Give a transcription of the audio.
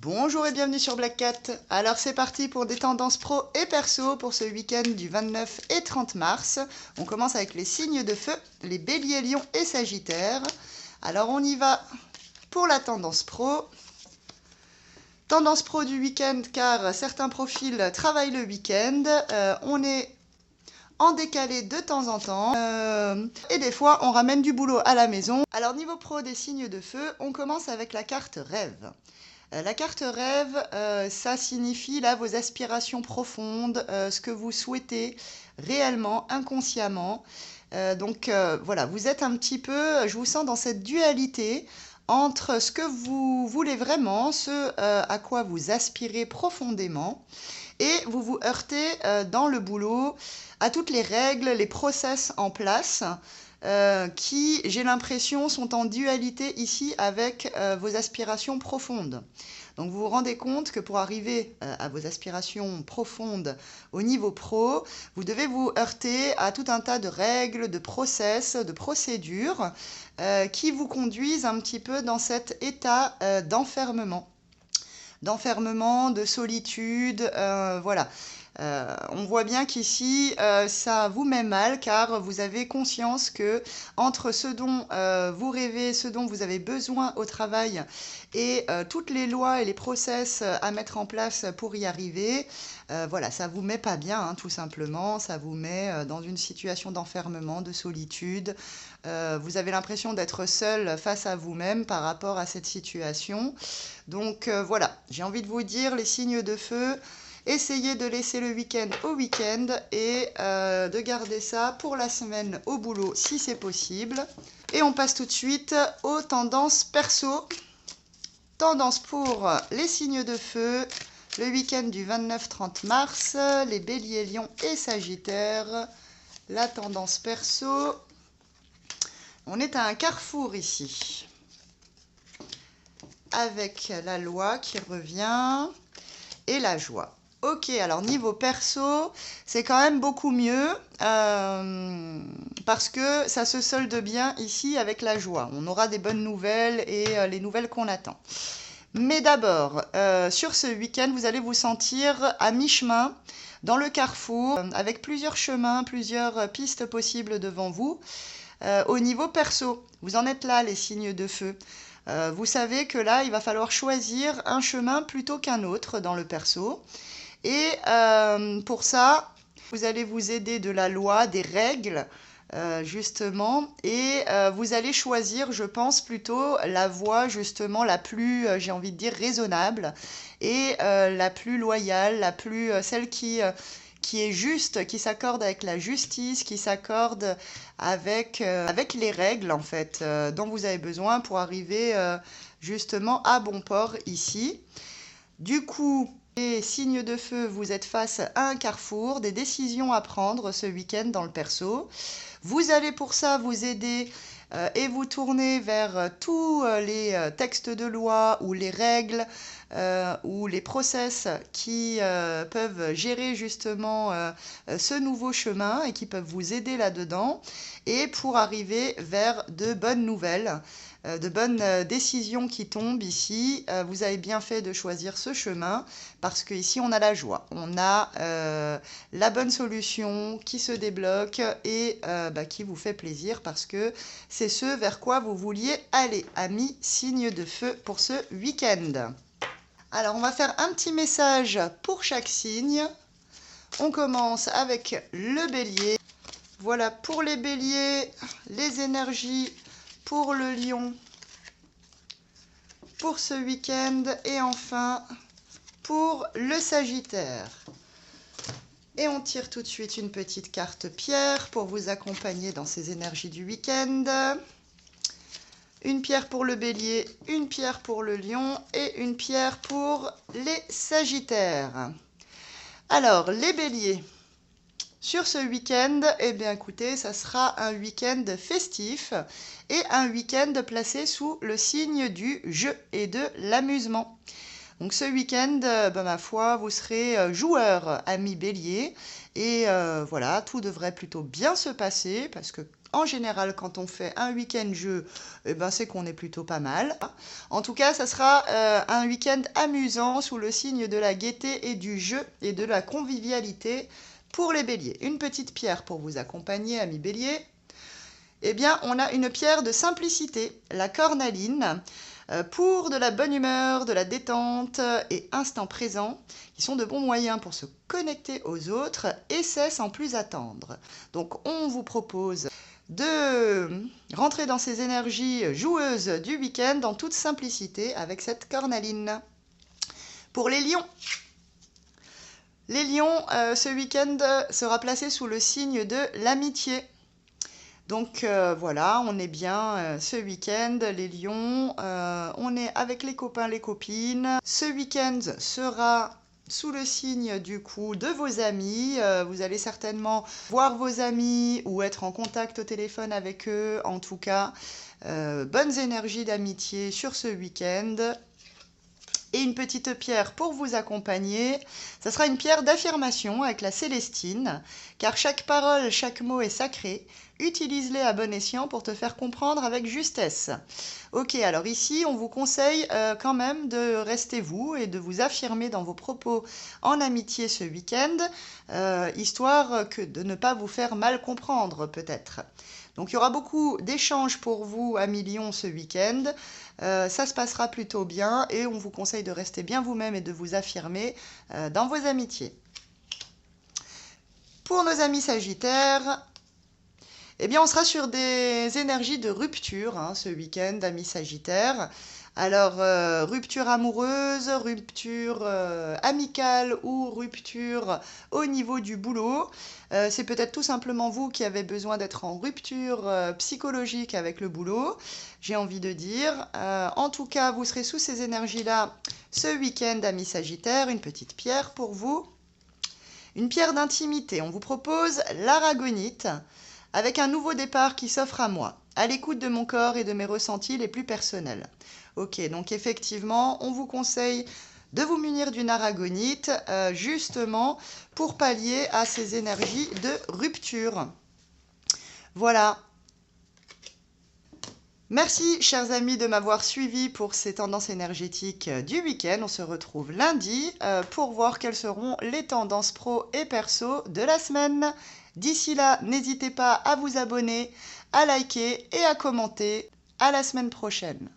Bonjour et bienvenue sur Black Cat. Alors c'est parti pour des tendances pro et perso pour ce week-end du 29 et 30 mars. On commence avec les signes de feu, les béliers, lions et sagittaires. Alors on y va pour la tendance pro. Tendance pro du week-end car certains profils travaillent le week-end. On est en décalé de temps en temps et des fois on ramène du boulot à la maison. Alors niveau pro des signes de feu, on commence avec la carte rêve. La carte rêve, ça signifie là vos aspirations profondes, ce que vous souhaitez réellement, inconsciemment. Voilà, vous êtes un petit peu, je vous sens dans cette dualité entre ce que vous voulez vraiment, ce à quoi vous aspirez profondément, et vous vous heurtez dans le boulot à toutes les règles, les process en place. Qui, j'ai l'impression, sont en dualité ici avec vos aspirations profondes. Donc vous vous rendez compte que pour arriver à vos aspirations profondes au niveau pro, vous devez vous heurter à tout un tas de règles, de process, de procédures qui vous conduisent un petit peu dans cet état d'enfermement, de solitude, voilà. On voit bien qu'ici, ça vous met mal car vous avez conscience que entre ce dont vous rêvez, ce dont vous avez besoin au travail et toutes les lois et les process à mettre en place pour y arriver, voilà, ça vous met pas bien, hein, tout simplement. Ça vous met dans une situation d'enfermement, de solitude. Vous avez l'impression d'être seul face à vous-même par rapport à cette situation. Donc voilà, j'ai envie de vous dire, les signes de feu, essayez de laisser le week-end au week-end et de garder ça pour la semaine au boulot si c'est possible. Et on passe tout de suite aux tendances perso. Tendance pour les signes de feu, le week-end du 29-30 mars, les béliers, lions et sagittaires. La tendance perso, on est à un carrefour ici, avec la loi qui revient et la joie. Ok, alors niveau perso, c'est quand même beaucoup mieux parce que ça se solde bien ici avec la joie. On aura des bonnes nouvelles et les nouvelles qu'on attend. Mais d'abord, sur ce week-end, vous allez vous sentir à mi-chemin dans le carrefour avec plusieurs chemins, plusieurs pistes possibles devant vous. Au niveau perso, vous en êtes là, les signes de feu. Vous savez que là, il va falloir choisir un chemin plutôt qu'un autre dans le perso. Et pour ça, vous allez vous aider de la loi, des règles, justement, et vous allez choisir, je pense, plutôt la voie, justement, la plus, j'ai envie de dire, raisonnable, et la plus loyale, celle qui est juste, qui s'accorde avec la justice, qui s'accorde avec les règles, en fait, dont vous avez besoin pour arriver, justement, à bon port ici. Du coup, les signes de feu, vous êtes face à un carrefour, des décisions à prendre ce week-end dans le perso. Vous allez pour ça vous aider et vous tourner vers tous les textes de loi ou les règles ou les process qui peuvent gérer justement ce nouveau chemin et qui peuvent vous aider là-dedans et pour arriver vers de bonnes nouvelles. De bonnes décisions qui tombent ici. Vous avez bien fait de choisir ce chemin parce qu'ici on a la joie, on a la bonne solution qui se débloque et qui vous fait plaisir parce que c'est ce vers quoi vous vouliez aller, amis signes de feu pour ce week-end. Alors on va faire un petit message pour chaque signe. On commence avec le bélier. Voilà pour les béliers, les énergies pour le lion pour ce week-end et enfin pour le sagittaire. Et on tire tout de suite une petite carte pierre pour vous accompagner dans ces énergies du week-end. Une pierre pour le bélier, une pierre pour le lion et une pierre pour les sagittaires. Alors, les béliers. Sur ce week-end, eh bien écoutez, ça sera un week-end festif et un week-end placé sous le signe du jeu et de l'amusement. Donc ce week-end, ma foi, vous serez joueur, ami bélier, et voilà, tout devrait plutôt bien se passer, parce que En général, quand on fait un week-end jeu, eh ben, c'est qu'on est plutôt pas mal. En tout cas, ça sera un week-end amusant sous le signe de la gaieté et du jeu et de la convivialité pour les béliers. Une petite pierre pour vous accompagner, amis béliers. Eh bien, on a une pierre de simplicité, la cornaline, pour de la bonne humeur, de la détente et instant présent, qui sont de bons moyens pour se connecter aux autres et c'est sans plus attendre. Donc, on vous propose de rentrer dans ces énergies joueuses du week-end en toute simplicité avec cette cornaline. Pour les lions, ce week-end sera placé sous le signe de l'amitié. Donc voilà, on est bien ce week-end, les lions, on est avec les copains, les copines. Ce week-end sera sous le signe du coup de vos amis. Vous allez certainement voir vos amis ou être en contact au téléphone avec eux. En tout cas, bonnes énergies d'amitié sur ce week-end. Et une petite pierre pour vous accompagner. Ça sera une pierre d'affirmation avec la Célestine, car chaque parole, chaque mot est sacré. Utilise-les à bon escient pour te faire comprendre avec justesse. Ok, alors ici, on vous conseille quand même de rester vous et de vous affirmer dans vos propos en amitié ce week-end, histoire que de ne pas vous faire mal comprendre peut-être. Donc il y aura beaucoup d'échanges pour vous, amis Lions, ce week-end. Ça se passera plutôt bien et on vous conseille de rester bien vous-même et de vous affirmer dans vos amitiés. Pour nos amis Sagittaires, eh bien on sera sur des énergies de rupture ce week-end, amis Sagittaires. Alors, rupture amoureuse, rupture amicale ou rupture au niveau du boulot. C'est peut-être tout simplement vous qui avez besoin d'être en rupture psychologique avec le boulot, j'ai envie de dire. En tout cas, vous serez sous ces énergies-là ce week-end, amis Sagittaires. Une petite pierre pour vous. Une pierre d'intimité. On vous propose l'aragonite avec un nouveau départ qui s'offre à moi, à l'écoute de mon corps et de mes ressentis les plus personnels. Ok, donc effectivement, on vous conseille de vous munir d'une aragonite, justement pour pallier à ces énergies de rupture. Voilà. Merci, chers amis, de m'avoir suivi pour ces tendances énergétiques du week-end. On se retrouve lundi pour voir quelles seront les tendances pro et perso de la semaine. D'ici là, n'hésitez pas à vous abonner, à liker et à commenter. À la semaine prochaine.